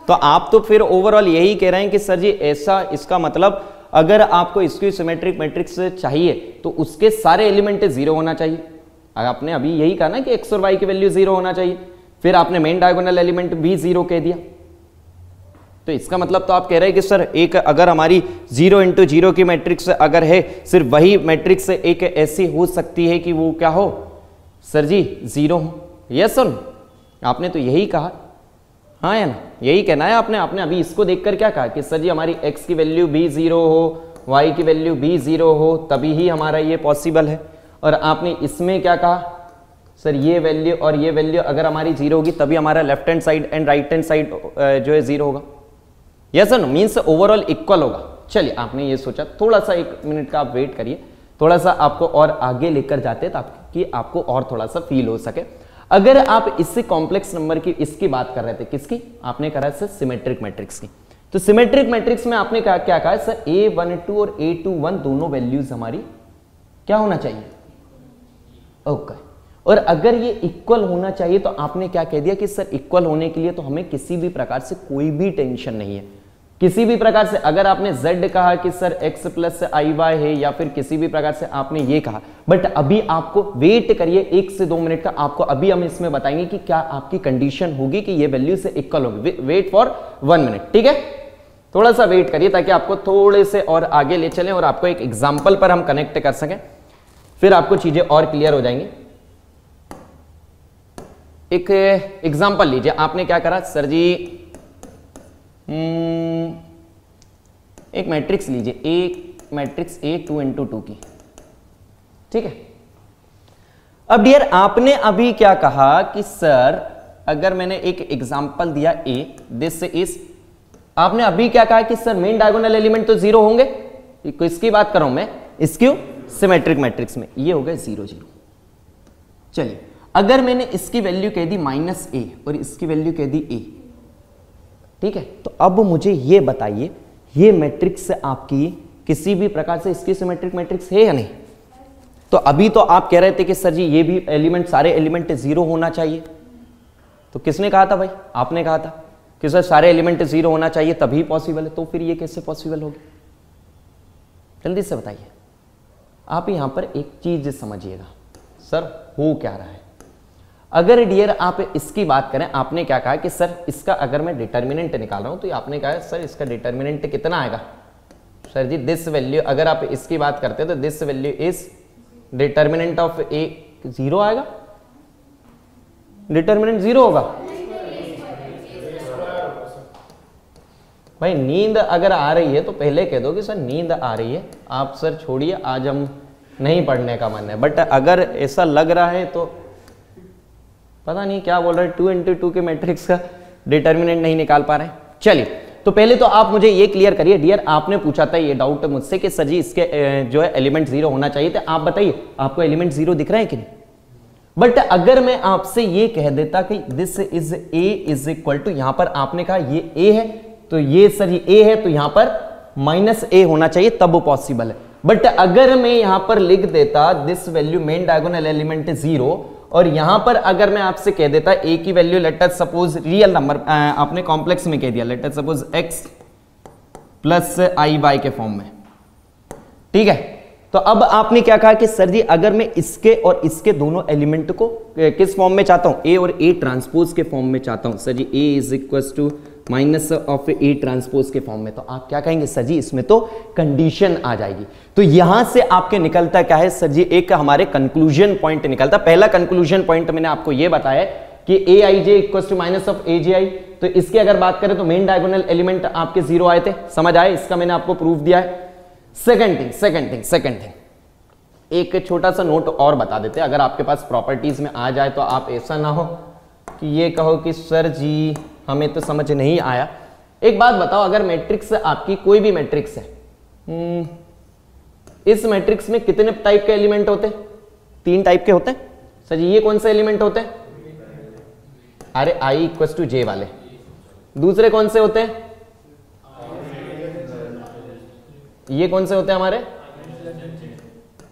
तो आप तो फिर ओवरऑल यही कह रहे हैं कि सर जी ऐसा, इसका मतलब अगर आपको इसकी सिमेट्रिक मैट्रिक्स चाहिए तो उसके सारे एलिमेंट जीरो होना चाहिए। आपने अभी यही कहा ना कि एक्स और वाई की वैल्यू जीरो होना चाहिए, फिर आपने मेन डायगोनल एलिमेंट भी जीरो कह दिया, तो इसका मतलब तो आप कह रहे हैं कि सर एक अगर हमारी 0 इंटू 0 की मैट्रिक्स अगर है, सिर्फ वही मैट्रिक्स एक ऐसी हो सकती है कि वो क्या हो सर जी जीरो हो। यस सर, आपने तो यही कहा, हाँ या ना, यही कहना है आपने। आपने अभी इसको देखकर क्या कहा कि सर जी हमारी x की वैल्यू भी जीरो हो, y की वैल्यू भी जीरो हो, तभी ही हमारा ये पॉसिबल है। और आपने इसमें क्या कहा सर, ये वैल्यू और ये वैल्यू अगर हमारी जीरो होगी तभी हमारा left hand side and right hand side जो है जीरो होगा। Yes sir, means overall equal होगा। चलिए आपने ये सोचा, थोड़ा सा 1 मिनट का आप वेट करिए, थोड़ा सा आपको और आगे लेकर जाते ताकि आपको और थोड़ा सा फील हो सके। अगर आप इससे कॉम्प्लेक्स नंबर की इसकी बात कर रहे थे, किसकी आपने करा सर सिमेट्रिक मैट्रिक्स की, तो सिमेट्रिक मैट्रिक्स में आपने क्या कहा सर, A12 और A21 दोनों वैल्यूज हमारी क्या होना चाहिए, ओके। और अगर ये इक्वल होना चाहिए तो आपने क्या कह दिया कि सर इक्वल होने के लिए तो हमें किसी भी प्रकार से कोई भी टेंशन नहीं है, किसी भी प्रकार से। अगर आपने z कहा कि sir x plus I Y है, या फिर किसी भी प्रकार से आपने ये कहा, बट अभी आपको वेट करिए 1 से 2 मिनट का, आपको अभी हम इसमें बताएंगे कि क्या आपकी कंडीशन होगी कि ये वैल्यू से इक्वल होगी। वेट फॉर 1 मिनट, ठीक है, थोड़ा सा वेट करिए ताकि आपको थोड़े से और आगे ले चलें और आपको एक एग्जाम्पल पर हम कनेक्ट कर सकें, फिर आपको चीजें और क्लियर हो जाएंगी। एक एग्जाम्पल लीजिए, आपने क्या करा सर जी, एक मैट्रिक्स लीजिए, एक मैट्रिक्स A 2 इंटू 2 की, ठीक है। अब डियर आपने अभी क्या कहा कि सर अगर मैंने एक एग्जांपल दिया A, दिस इज, आपने अभी क्या कहा कि सर मेन डायगोनल एलिमेंट तो जीरो होंगे, किसकी बात कर रहा हूं मैं, इसकी सिमेट्रिक मैट्रिक्स में, ये हो गए 0 0। चलिए अगर मैंने इसकी वैल्यू कह दी -a और इसकी वैल्यू कह दी a, ठीक है, तो अब मुझे ये बताइए ये मैट्रिक्स आपकी किसी भी प्रकार से इसकी सिमेट्रिक मैट्रिक्स है या नहीं। तो अभी तो आप कह रहे थे कि सर जी ये भी एलिमेंट, सारे एलिमेंट 0 होना चाहिए, तो किसने कहा था भाई, आपने कहा था कि सर सारे एलिमेंट 0 होना चाहिए तभी पॉसिबल है, तो फिर ये कैसे पॉसिबल होगी, जल्दी से बताइए। आप यहां पर एक चीज समझिएगा, सर हो क्या रहा है। अगर डियर आप इसकी बात करें, आपने क्या कहा कि सर इसका अगर मैं डिटर्मिनेंट निकाल रहा हूं, तो आपने कहा सर इसका डिटर्मिनेंट कितना आएगा, सर जी दिस वैल्यू, अगर आप इसकी बात करते हैं तो this value is determinant of A 0 आएगा, डिटर्मिनेंट 0 होगा भाई। नींद अगर आ रही है तो पहले कह दो कि सर नींद आ रही है, आप सर छोड़िए, आज हम नहीं पढ़ने का मन है। बट अगर ऐसा लग रहा है तो पता नहीं क्या बोल रहे हैं, 2 इंटू 2 के मैट्रिक्स का डिटर्मिनेंट नहीं निकाल पा रहे हैं। चलिए तो पहले तो आप मुझे ये क्लियर करिए, डियर आपने पूछा था ये डाउट मुझसे कि सर जी इसके जो है एलिमेंट 0 होना चाहिए, तो आप बताइए आपको एलिमेंट 0 दिख रहे हैं कि नहीं। बट अगर मैं आपसे ये कह देता कि this is a is equal to, यहां पर आपने कहा ये a है, तो ये सर ये a है, तो यहां पर -a होना चाहिए तब पॉसिबल है। बट अगर मैं यहां पर लिख देता this value main diagonal element 0, और यहां पर अगर मैं आपसे कह देता a की value let us suppose real number, आपने कॉम्प्लेक्स में कह दिया, let us suppose x plus I Y के फॉर्म में, ठीक है। तो अब आपने क्या कहा कि सर जी अगर मैं इसके और इसके दोनों एलिमेंट को किस फॉर्म में चाहता हूं, a और a ट्रांसपोज के फॉर्म में चाहता हूं, sir ji a is equal to minus of a transpose के फॉर्म में, तो आप क्या कहेंगे सर जी इसमें तो कंडीशन आ जाएगी। तो यहां से आपके निकलता क्या है सर जी, एक हमारे कंक्लूजन पॉइंट निकलता। पहला कंक्लूजन पॉइंट मैंने आपको यह बताया कि aij equal to minus of aj, तो इसकी अगर बात करें तो मेन डायगोनल एलिमेंट आपके 0 आए थे, समझ आए, इसका मैंने आपको प्रूफ दिया है। सेकंड थिंग एक छोटा सा नोट और बता देते हैं, अगर आपके पास प्रॉपर्टीज में आ जाए तो आप ऐसा ना हो कि ये कहो कि सर जी हमें तो समझ नहीं आया। एक बात बताओ, अगर मैट्रिक्स आपकी कोई भी मैट्रिक्स है, इस मैट्रिक्स में कितने टाइप के एलिमेंट होते हैं? 3 टाइप के होते हैं। सर जी ये कौन से एलिमेंट होते हैं? अरे i = j वाले। दूसरे कौन से होते हैं? ये कौन से होते हैं हमारे?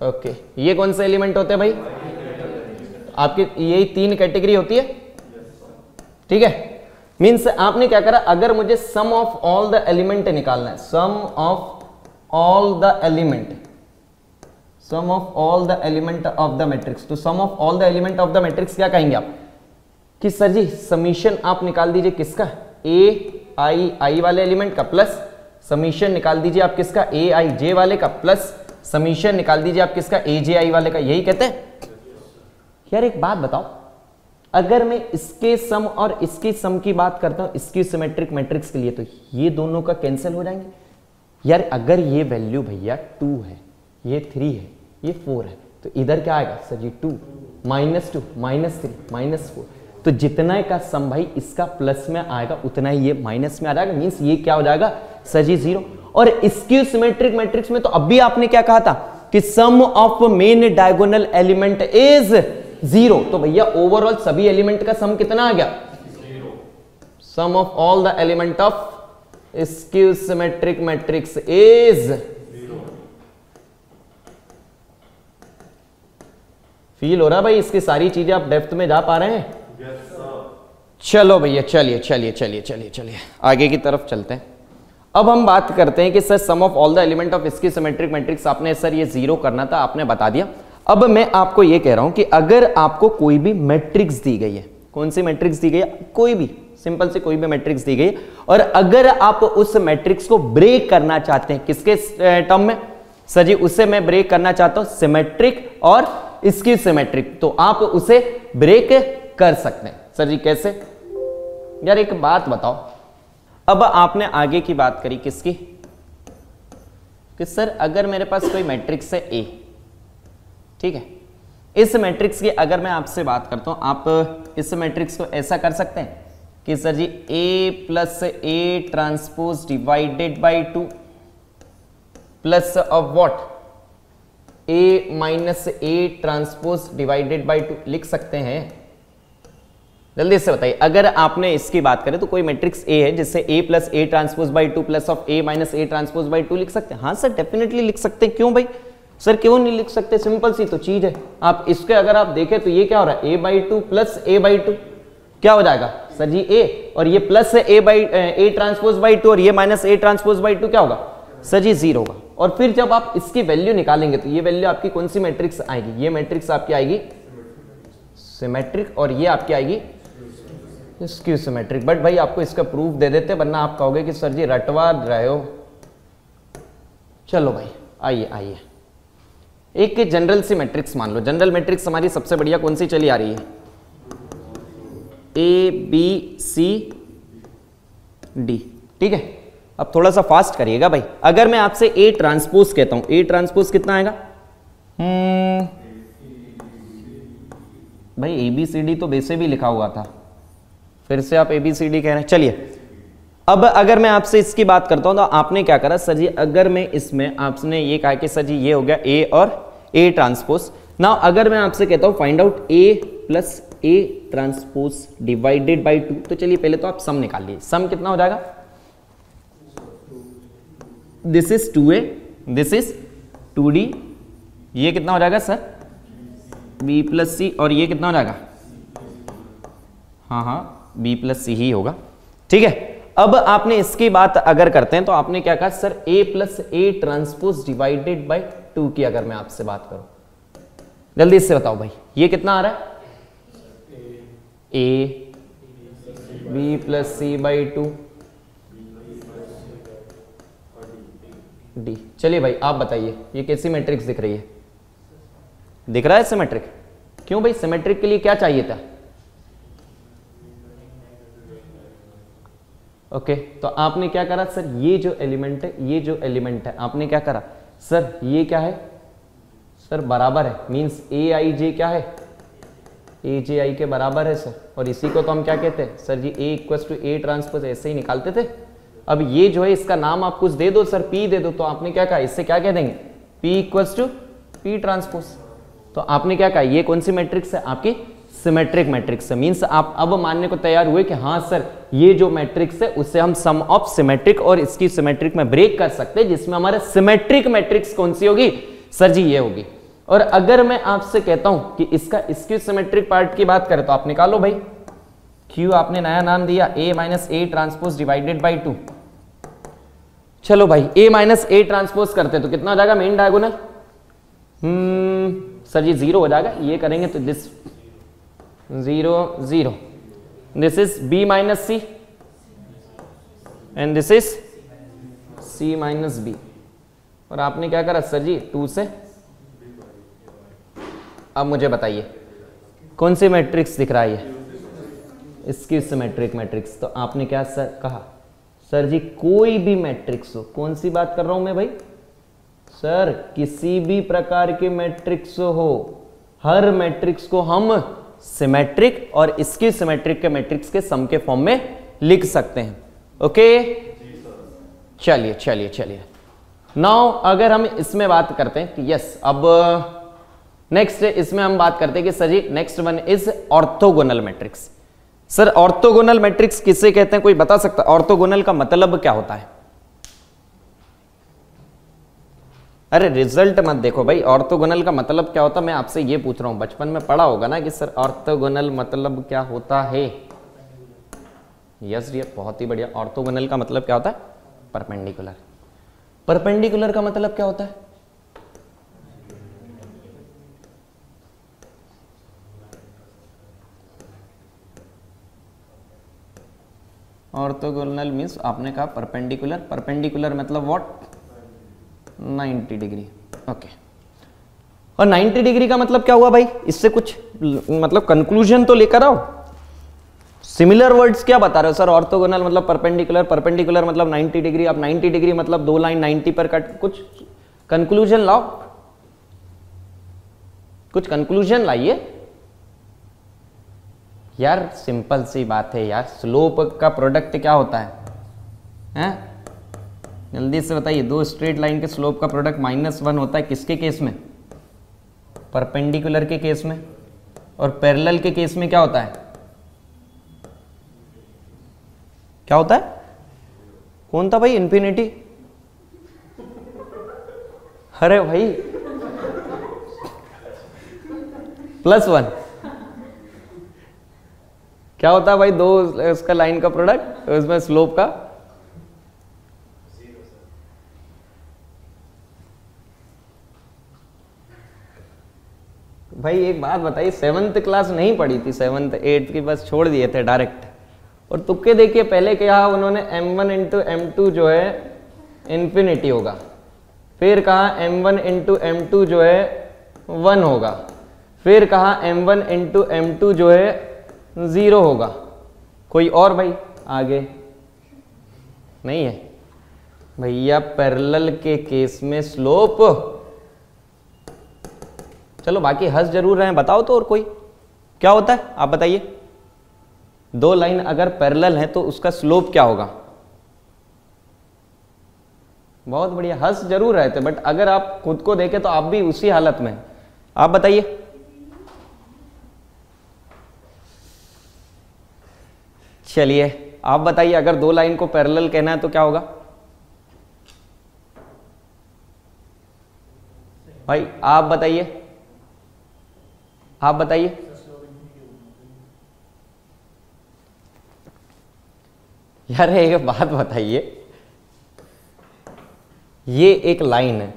ओके, ये कौन से एलिमेंट होते हैं भाई? आपकी यही 3 कैटेगरी होती है, ठीक है। मींस आपने क्या करा, अगर मुझे sum of all the element निकालना है, sum of all the element of the matrix, तो sum of all the element of the matrix क्या कहेंगे आप कि सर जी समीशन आप निकाल दीजिए किसका? ai वाले एलिमेंट का प्लस समीशन निकाल दीजिए आप किसका? aij वाले का प्लस समीशन निकाल दीजिए आप किसका? aj वाले का। यही कहते हैं यार। एक बात बताओ, अगर मैं इसके सम और इसकी सम की बात करता हूं इसकी सिमेट्रिक मैट्रिक्स के लिए, तो ये दोनों का कैंसिल हो जाएंगे यार। अगर ये वैल्यू भैया 2 है, ये 3 है, ये 4 है, तो इधर क्या आएगा सर जी? 2 -2 -3 -4। तो जितना का सम भाई इसका प्लस में आएगा उतना ही ये माइनस में आ जाएगा। मींस ये क्या हो जाएगा सर जी? 0। और इसकी सिमेट्रिक मैट्रिक्स में तो अभी आपने क्या कहा था कि sum of main diagonal element is 0। तो भैया ओवरऑल सभी एलिमेंट का सम कितना आ गया? 0। Sum of all the element of skew symmetric matrix is 0। Feel हो रहा भाई? इसकी सारी चीजें आप डेप्थ में जा पा रहे हैं? चलो भैया, चलिए आगे की तरफ चलते हैं। अब हम बात करते हैं कि sir sum of all the element of इसकी सिमेट्रिक मैट्रिक्स आपने सर ये 0 करना था, आपने बता दिया। अब मैं आपको ये कह रहा हूं कि अगर आपको कोई भी मैट्रिक्स दी गई है, कौन सी मैट्रिक्स दी गई है? कोई भी सिंपल से कोई भी मैट्रिक्स दी गई है, और अगर आप उस मैट्रिक्स को ब्रेक करना चाहते हैं, किसके टर्म में सर जी? उससे मैं ब्रेक करना चाहता हूं सिमेट्रिक और इसकी सिमेट्रिक, तो आप उसे ब्रेक कर सकते हैं। सर जी कैसे? यार एक बात बताओ, अब आपने आगे की बात करी किसकी कि सर अगर मेरे पास कोई मैट्रिक्स है A, ठीक है, इस मैट्रिक्स की अगर मैं आपसे बात करता हूं, आप इस मैट्रिक्स को ऐसा कर सकते हैं कि sir ji A + A transpose divided by 2 plus of what? A - A transpose divided by 2 लिख सकते हैं? जल्दी से बताइए। अगर आपने इसकी बात करें तो कोई मैट्रिक्स A है जिससे A + A transpose by 2 plus of A - A transpose by 2 लिख सकते हैं? हाँ सर डेफिनेटली लिख सकते हैं। क्यों भाई सर क्यों नहीं लिख सकते? सिंपल सी तो चीज है। आप इसके अगर आप देखें तो ये क्या हो रहा है? A/2 प्लस A/2 क्या हो जाएगा सर जी? A, और ये प्लस A ट्रांसपोज बाई 2 और ये माइनस A ट्रांसपोज बाई 2 क्या होगा सर जी? 0 होगा। और फिर जब आप इसकी वैल्यू निकालेंगे तो ये वैल्यू आपकी कौन सी मैट्रिक्स आएगी? ये मैट्रिक्स आपकी आएगी सिमेट्रिक, और ये आपकी आएगी स्क्यू सिमेट्रिक। बट भाई आपको इसका प्रूफ दे देते, वरना आप कहोगे कि सर जी रटवा रहे हो। चलो भाई आइए एक जनरल सी मैट्रिक्स मान लो। जनरल मैट्रिक्स हमारी सबसे बढ़िया कौन सी चली आ रही है? ABCD, ठीक है। अब थोड़ा सा फास्ट करिएगा भाई। अगर मैं आपसे A ट्रांसपोज कहता हूं, A ट्रांसपोज कितना आएगा भाई? ABCD तो वैसे भी लिखा हुआ था, फिर से आप ABCD कह रहे हैं। चलिए अब अगर मैं आपसे इसकी बात करता हूं तो आपने क्या करा सर जी? अगर मैं इसमें आपने ये कहा कि सर जी ये हो गया A और A ट्रांसपोज। नाउ अगर मैं आपसे कहता हूं find out A + A transpose divided by 2, तो चलिए पहले तो आप सम निकाल लीजिए। सम कितना हो जाएगा? This is 2A, this is 2D, ये कितना हो जाएगा सर? B + C, और ये कितना हो जाएगा? हाँ B + C ही होगा, ठीक है। अब आपने इसकी बात अगर करते हैं तो आपने क्या कहा sir? A + A transpose divided by 2 की अगर मैं आपसे बात करूं, जल्दी से बताओ भाई ये कितना आ रहा है? A B + C by 2 D। चलिए भाई आप बताइए ये कैसी मैट्रिक्स दिख रही है? दिख रहा है सिमेट्रिक? क्यों भाई सिमेट्रिक के लिए क्या चाहिए था? ओके तो आपने क्या करा सर? ये जो एलिमेंट है, ये जो एलिमेंट है, आपने क्या करा सर ये क्या है सर, बराबर है, मीन्स ए आई जे क्या है, ए जे आई के बराबर है सर। और इसी को तो हम क्या कहते हैं sir ji, A equal to A transpose, ऐसे ही निकालते थे। अब ये जो है इसका नाम आप कुछ दे दो सर, पी दे दो, तो आपने क्या कहा, इससे क्या कह देंगे, P equals to P transpose. तो आपने क्या कहा, ये कौन सी मैट्रिक्स है, आपकी सिमेट्रिक मैट्रिक्स है। मीन्स आप अब मानने को तैयार हुए कि हाँ सर ये जो मैट्रिक्स है उससे हम सम ऑफ सिमेट्रिक और इसकी सिमेट्रिक में ब्रेक कर सकते हैं, जिसमें हमारे सिमेट्रिक मैट्रिक्स कौन सी होगी सर जी, ये होगी। और अगर मैं आपसे कहता हूं कि इसका स्क्यू सिमेट्रिक पार्ट की बात करें तो आप निकालो भाई, क्यू आपने नया नाम दिया A minus A transpose divided by 2। चलो भाई ए माइनस ए ट्रांसपोज करते तो कितना हो जाएगा मेन डायगोनल, सर जी 0 हो जाएगा। ये करेंगे तो this 0 0, this is B minus C and this is C minus B. और आपने क्या करा सर जी 2 से। अब मुझे बताइए कौन सी मैट्रिक्स दिख रहा है ये, इसकी सिमेट्रिक मैट्रिक्स। तो आपने क्या सर कहा, सर जी कोई भी मैट्रिक्स हो, कौन सी बात कर रहा हूं मैं भाई सर, किसी भी प्रकार की मैट्रिक्स हो, हर मैट्रिक्स को हम सिमेट्रिक और इसकी सिमेट्रिक के मैट्रिक्स के सम के फॉर्म में लिख सकते हैं। ओके चलिए चलिए चलिए, नाउ अगर हम इसमें बात करते हैं कि यस, अब नेक्स्ट इसमें हम बात करते हैं कि sir ji next one is orthogonal matrix. Sir orthogonal matrix किसे कहते हैं, कोई बता सकता है ऑर्थोगोनल का मतलब क्या होता है? अरे रिजल्ट मत देखो भाई, ऑर्थोगोनल का मतलब क्या होता है मैं आपसे ये पूछ रहा हूं। बचपन में पढ़ा होगा ना कि सर ऑर्थोगोनल मतलब क्या होता है। यस डियर, बहुत ही बढ़िया। ऑर्थोगोनल का मतलब क्या होता है, परपेंडिकुलर। परपेंडिकुलर का मतलब क्या होता है? ऑर्थोगोनल मीन्स आपने कहा परपेंडिकुलर, परपेंडिकुलर मतलब व्हाट, 90 डिग्री। ओके, और 90 डिग्री का मतलब क्या हुआ भाई, इससे कुछ मतलब कंक्लूजन तो लेकर आओ। सिमिलर वर्ड्स क्या बता रहे हो सर, ऑर्थोगोनल मतलब परपेंडिकुलर, परपेंडिकुलर मतलब 90 डिग्री, अब 90 डिग्री मतलब दो लाइन 90 पर कट, कुछ कंक्लूजन लाओ, कुछ कंक्लूजन लाइए यार। सिंपल सी बात है यार, स्लोप का प्रोडक्ट क्या होता है, हैं? जल्दी से बताइए, दो स्ट्रेट लाइन के स्लोप का प्रोडक्ट -1 होता है किसके केस में, परपेंडिकुलर के केस में। और पैरेलल के केस में क्या होता है, क्या होता है, कौन था भाई, इन्फिनिटी। अरे भाई +1 क्या होता है भाई, दो उसका लाइन का प्रोडक्ट, उसमें स्लोप का भाई। एक बात बताइए, 7th क्लास नहीं पढ़ी थी, 7th 8th की बस छोड़ दिए थे डायरेक्ट। और तुक्के देखिए, पहले कहा उन्होंने m1 इंटू m2 जो है इन्फिनिटी होगा, फिर कहा m1 इंटू m2 जो है 1 होगा, फिर कहा m1 इंटू m2 जो है 0 होगा। कोई और भाई आगे नहीं है भैया। पैरेलल के केस में स्लोप, चलो बाकी हंस जरूर रहे हैं, बताओ तो और कोई क्या होता है आप बताइए। दो लाइन अगर पैरेलल है तो उसका स्लोप क्या होगा, बहुत बढ़िया, हंस जरूर रहे थे, बट अगर आप खुद को देखें तो आप भी उसी हालत में, आप बताइए। चलिए आप बताइए, अगर दो लाइन को पैरेलल कहना है तो क्या होगा भाई, आप बताइए, आप बताइए। यार एक बात बताइए, ये एक लाइन है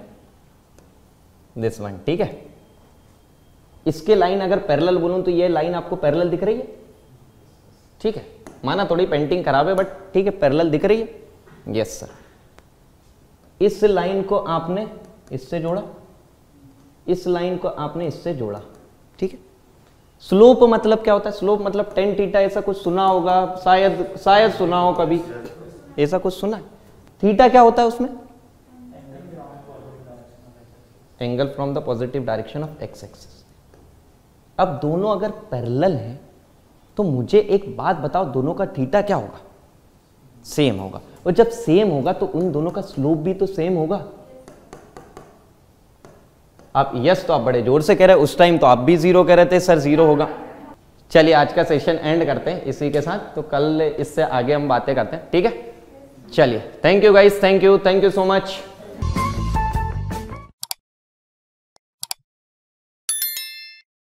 दिस वन, ठीक है, इसके लाइन अगर पैरेलल बोलूं तो ये लाइन आपको पैरेलल दिख रही है, ठीक है, माना थोड़ी पेंटिंग खराब है बट ठीक है, पैरेलल दिख रही है। Yes sir. इस लाइन को आपने इससे जोड़ा, इस लाइन को आपने इससे जोड़ा, ठीक है। स्लोप मतलब क्या होता है, स्लोप मतलब tan थीटा, ऐसा कुछ सुना होगा, शायद सुना हो कभी, ऐसा कुछ सुना है। थीटा क्या होता है उसमें, angle from the positive direction of x axis. अब दोनों अगर पैरेलल हैं तो मुझे एक बात बताओ, दोनों का थीटा क्या होगा? सेम होगा। और जब सेम होगा तो उन दोनों का स्लोप भी तो सेम होगा। आप यस तो आप बड़े जोर से कह रहे हैं, उस टाइम तो आप भी जीरो कह रहे थे सर जीरो होगा। चलिए आज का सेशन एंड करते हैं इसी के साथ, तो कल इससे आगे हम बातें करते हैं, ठीक है? चलिए, thank you guys, thank you so much.